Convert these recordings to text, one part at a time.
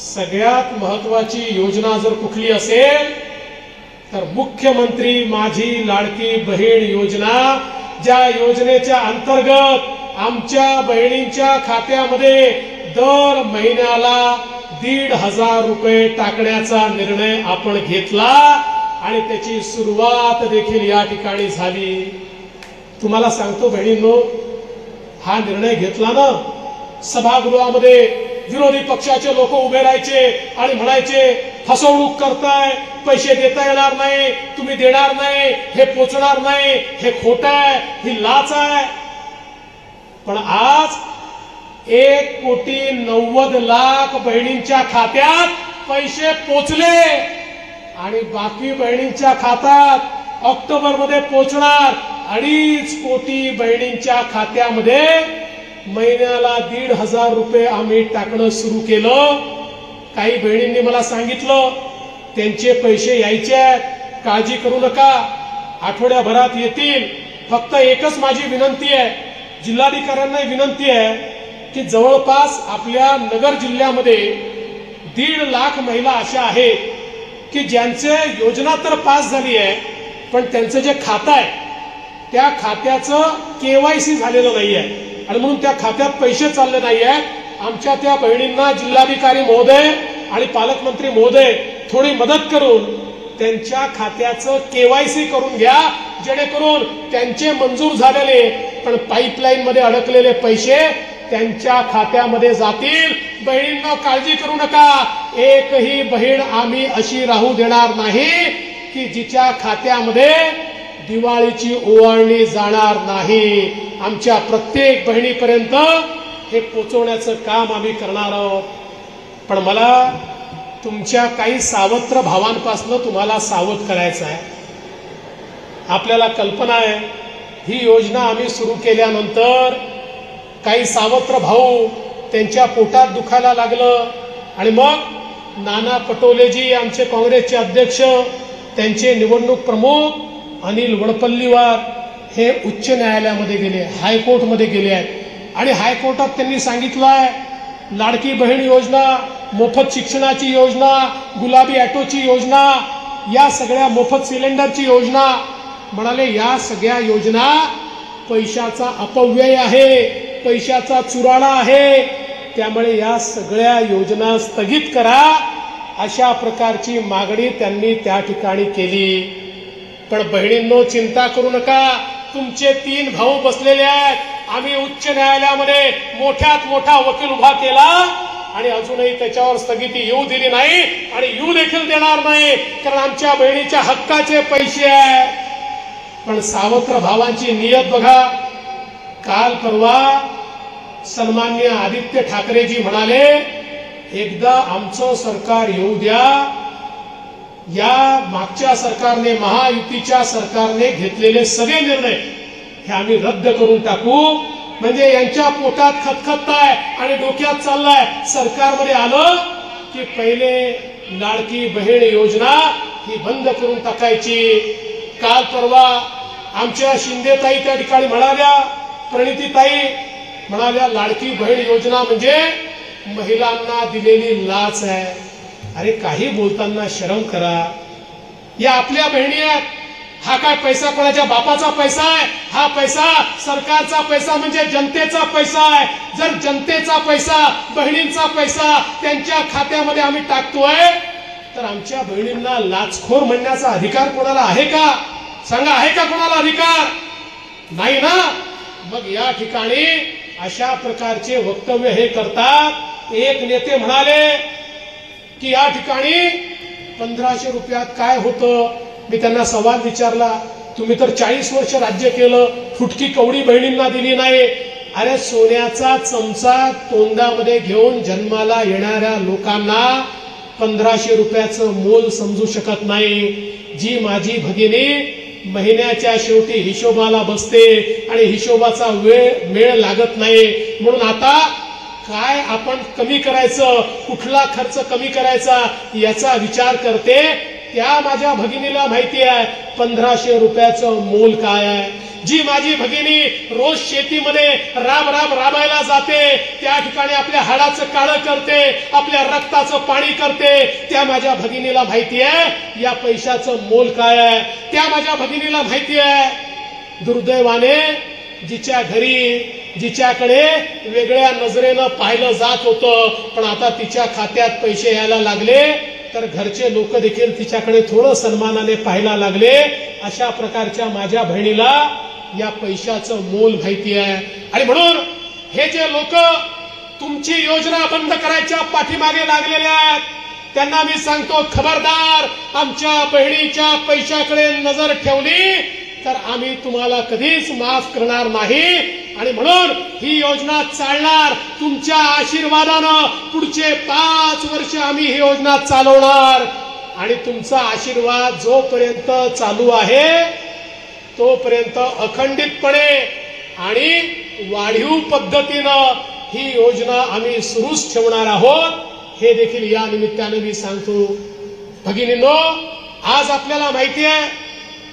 सगळ्यात महत्त्वाची योजना जर कुठली असेल तर मुख्यमंत्री माझी लाडकी बहीण योजना, ज्या योजनेच्या अंतर्गत आमच्या बहिणींच्या खात्यामध्ये दर महिन्याला 1,500 रुपये टाकण्याचा निर्णय आपण घेतला आणि त्याची सुरुवात देखील या ठिकाणी झाली। तुम्हाला सांगतो बहिणींनो, हा निर्णय घेतला ना, सभागृहामध्ये विरोधी पक्षाचे लोक उभे राहायचे आणि म्हणायचे फसवणूक करताय, पैसे देता येणार नाही, तुम्ही देणार नाही, हे पोचणार नाही, हे खोटं आहे, ही लाच आहे। पण आज 1,90,00,000 बहिणींच्या खात्यात पैसे पोचले आणि बाकी बहिणींच्या खात्यात ऑक्टोबर मध्ये पोचणार 2.5 कोटी बहिणींच्या खात्यामध्ये महिन्याला 1,500 रुपये आम्ही टाकणं सुरू केलं। काही बहिणींनी मला सांगितलं त्यांचे पैसे यायचे आहेत, काळजी करू नका, आठवड्याभरात येतील। फक्त एकच माझी विनंती आहे, जिल्हाधिकाऱ्यांना विनंती आहे की जवळपास आपल्या नगर जिल्ह्यामध्ये 1.5 लाख महिला अशा आहेत की ज्यांचे योजना तर पास झाली आहे, पण त्यांचं जे खातं आहे त्या खात्याचं केवायसी झालेलं नाही आहे आणि म्हणून त्या खात्यात पैसे चालले नाही आहेत। आमच्या त्या बहिणींना जिल्हाधिकारी महोदय आणि पालकमंत्री महोदय थोडी मदत करून त्यांच्या खात्याचं केवायसी करून घ्या, जेणेकरून त्यांचे मंजूर झालेले पण पाईपलाईन मध्ये अडकलेले पैसे त्यांच्या खात्यामध्ये जातील। बहिणींना काळजी करू नका, एकही बहीण आम्ही अशी राहू देणार नाही की जिच्या खात्यामध्ये दिवाळीची ओवाळणी जाणार नाही। आमच्या प्रत्येक बहिणीपर्यंत हे पोहोचवण्याचं काम आम्ही करणार आहोत। पण मला तुमच्या काही सावत्र भावांपासून तुम्हाला सावध करायचं आहे। आपल्याला कल्पना आहे ही योजना आम्ही सुरू केल्यानंतर काही सावत्र भाऊ त्यांच्या पोटात दुखायला लागलं आणि मग नाना पटोलेजी आमचे काँग्रेसचे अध्यक्ष, त्यांचे निवडणूक प्रमुख अनिल वडपल्लीवार हे उच्च न्यायालयामध्ये गेले, हायकोर्टमध्ये गेले आहेत आणि हायकोर्टात त्यांनी सांगितलं आहे लाडकी बहीण योजना, मोफत शिक्षणाची योजना, गुलाबी ऑटोची योजना, या सगळ्या मोफत सिलेंडरची योजना, म्हणाले या सगळ्या योजना पैशाचा अपव्यय आहे, पैशाचा चुराडा आहे, त्यामुळे या सगळ्या योजना स्थगित करा, अशा प्रकारची मागणी त्यांनी त्या ठिकाणी केली। पण बहिणींनो चिंता करू नका, तुमचे 3 भाऊ बसलेले आहेत, आम्ही उच्च न्यायालयामध्ये मोठ्यात मोठा वकील उभा केला आणि अजूनही त्याच्यावर स्थगिती येऊ दिली नाही आणि येऊ देखील देणार नाही, कारण आमच्या बहिणीच्या हक्काचे पैसे आहेत। पण सावत्र भावांची नियत बघा, काल परवा सन्माननीय आदित्य ठाकरेजी म्हणाले एकदा आमचं सरकार येऊ द्या, या मागच्या सरकारने, महायुतीच्या सरकारने घेतलेले सगळे निर्णय हे आम्ही रद्द करून टाकू, म्हणजे यांच्या पोटात खतखतताय आणि डोक्यात चाललाय सरकारमध्ये आलं की पहिले लाडकी बहीण योजना ही बंद करून टाकायची। काल परवा आमच्या शिंदेताई त्या ठिकाणी म्हणाल्या, प्रणितीताई म्हणाल्या लाडकी बहीण योजना म्हणजे महिलांना दिलेली लाच आहे। अरे काही बोलताना शरम करा, या आपल्या बहिणी आहेत, हा काय पैसा कोणाच्या बापाचा पैसा आहे? हा पैसा सरकारचा पैसा म्हणजे जनतेचा पैसा आहे। जर जनतेचा पैसा, बहिणींचा पैसा त्यांच्या खात्यामध्ये आम्ही टाकतोय तर आमच्या बहिणींना लाचखोर म्हणण्याचा अधिकार कोणाला आहे का? सांगा, आहे का कोणाला अधिकार? नाही ना। मग या ठिकाणी अशा प्रकारचे वक्तव्य हे करतात। एक नेते म्हणाले की या ठिकाणी 1500 रुपयात काय होतं? मी त्यांना सवाल विचारला, तुम्ही तर 40 वर्ष राज्य केलं, फुटकी कवडी बहिणींना दिली नाही। अरे सोन्याचा चमचा तोंडामध्ये घेऊन जन्माला येणाऱ्या लोकांना 1500 रुपयाचं मोल समजू शकत नाही। जी माझी भगिनी महिन्याच्या शेवटी हिशोबाला बसते आणि हिशोबाचा मेळ लागत नाही, म्हणून आता काय आपण कमी करायचं, कुठला खर्च कमी करायचा याचा विचार करते। त्या माझ्या भगिनीला माहिती आहे 1500 रुपयाचं मोल काय आहे। जी माझी भगिनी रोज शेतीमध्ये राबायला जाते, त्या ठिकाणी आपल्या हाडाचं काळं करते, आपल्या रक्ताचं पाणी करते, त्या माझ्या भगिनीला माहिती आहे या पैशाचं मोल काय आहे. त्या माझ्या भगिनीला माहिती आहे दुर्दैवाने जिच्या घरी जिच्याकडे वेगळ्या नजरेनं पाहिलं जात होतं, पण आता तिच्या खात्यात पैसे यायला लागले तर घरचे लोक देखील तिच्याकडे थोडं सन्मानाने पाहायला लागले. अशा प्रकारच्या माझ्या बहिणीला या पैशाचं मोल माहिती आहे. आणि म्हणून हे जे लोक तुमची योजना बंद करायच्या पाठीमागे लागलेले आहेत त्यांना मी सांगतो, खबरदार, आमच्या बहिणीच्या पैशाकडे नजर ठेवली तर आम्ही तुम्हाला कधीच माफ करणार नाही. आणि म्हणून ही योजना चालणार. तुमच्या आशीर्वादानं पुढचे 5 वर्ष आम्ही ही योजना चालवणार. आणि तुमचा आशीर्वाद जोपर्यंत चालू आहे तोपर्यंत अखंडितपणे आणि वाढीव पद्धतीनं ही योजना आम्ही सुरूच ठेवणार आहोत. हे देखील या निमित्ताने मी सांगतो. भगिनींनो, आज आपल्याला माहिती आहे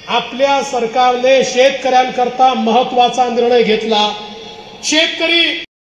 आपल्या सरकारने शेतकऱ्यांकरता महत्वाचा निर्णय घेतला. शेतकरी